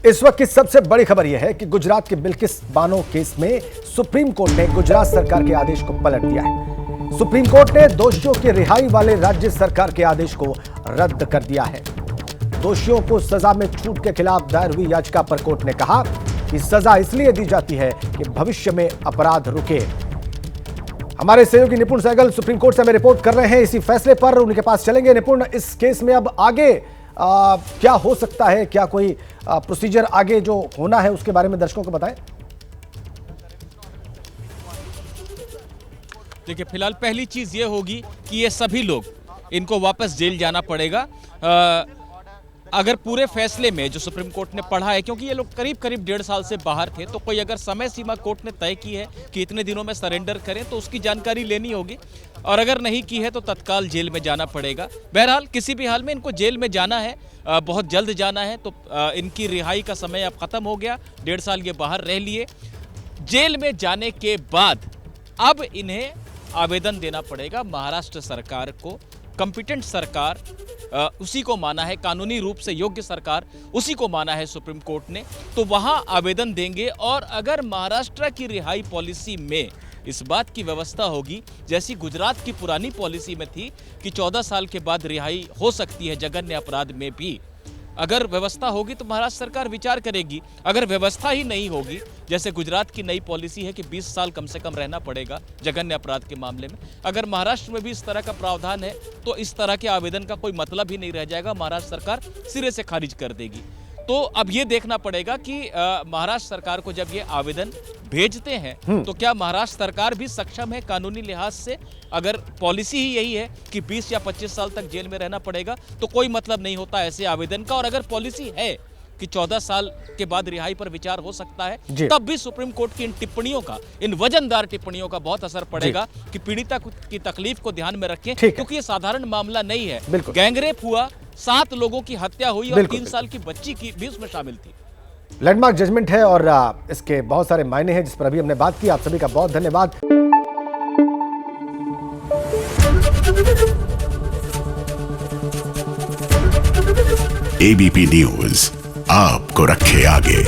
इस वक्त की सबसे बड़ी खबर यह है कि गुजरात के बिल्किस बानो केस में सुप्रीम कोर्ट ने गुजरात सरकार के आदेश को पलट दिया है। सुप्रीम कोर्ट ने दोषियों की रिहाई वाले राज्य सरकार के आदेश को रद्द कर दिया है। दोषियों को सजा में छूट के खिलाफ दायर हुई याचिका पर कोर्ट ने कहा कि सजा इसलिए दी जाती है कि भविष्य में अपराध रुके। हमारे सहयोगी निपुण सहगल सुप्रीम कोर्ट से हमें रिपोर्ट कर रहे हैं इसी फैसले पर, उनके पास चलेंगे। निपुण, इस केस में अब आगे क्या हो सकता है, क्या कोई प्रोसीजर आगे जो होना है उसके बारे में दर्शकों को बताएं। देखिए, फिलहाल पहली चीज ये होगी कि ये सभी लोग, इनको वापस जेल जाना पड़ेगा। अगर पूरे फैसले में जो सुप्रीम कोर्ट ने पढ़ा है, क्योंकि ये लोग करीब 1.5 साल से बाहर थे, तो कोई अगर समय सीमा कोर्ट ने तय की है कि इतने दिनों में सरेंडर करें तो उसकी जानकारी लेनी होगी, और अगर नहीं की है तो तत्काल जेल में जाना पड़ेगा। बहरहाल किसी भी हाल में इनको जेल में जाना है, बहुत जल्द जाना है। तो इनकी रिहाई का समय अब खत्म हो गया, 1.5 साल ये बाहर रह लिए। जेल में जाने के बाद अब इन्हें आवेदन देना पड़ेगा महाराष्ट्र सरकार को। कॉम्पिटेंट सरकार उसी को माना है, कानूनी रूप से योग्य सरकार उसी को माना है सुप्रीम कोर्ट ने, तो वहां आवेदन देंगे। और अगर महाराष्ट्र की रिहाई पॉलिसी में इस बात की व्यवस्था होगी, जैसी गुजरात की पुरानी पॉलिसी में थी कि 14 साल के बाद रिहाई हो सकती है जघन्य अपराध में भी, अगर व्यवस्था होगी तो महाराष्ट्र सरकार विचार करेगी। अगर व्यवस्था ही नहीं होगी, जैसे गुजरात की नई पॉलिसी है कि 20 साल कम से कम रहना पड़ेगा जघन्य अपराध के मामले में, अगर महाराष्ट्र में भी इस तरह का प्रावधान है तो इस तरह के आवेदन का कोई मतलब ही नहीं रह जाएगा, महाराष्ट्र सरकार सिरे से खारिज कर देगी। तो अब ये देखना पड़ेगा कि महाराष्ट्र सरकार को जब ये आवेदन भेजते हैं तो क्या महाराष्ट्र सरकार भी सक्षम है कानूनी लिहाज से। अगर पॉलिसी ही यही है कि 20 या 25 साल तक जेल में रहना पड़ेगा तो कोई मतलब नहीं होता ऐसे आवेदन का। और अगर पॉलिसी है कि 14 साल के बाद रिहाई पर विचार हो सकता है, तब भी सुप्रीम कोर्ट की इन टिप्पणियों का, इन वजनदार टिप्पणियों का बहुत असर पड़ेगा कि पीड़िता की तकलीफ को ध्यान में रखें, क्योंकि ये साधारण मामला नहीं है। गैंगरेप हुआ, 7 लोगों की हत्या हुई और 3 साल की बच्ची की भी उसमें शामिल थी। लैंडमार्क जजमेंट है और इसके बहुत सारे मायने हैं जिस पर अभी हमने बात की। आप सभी का बहुत धन्यवाद। एबीपी न्यूज आपको रखे आगे।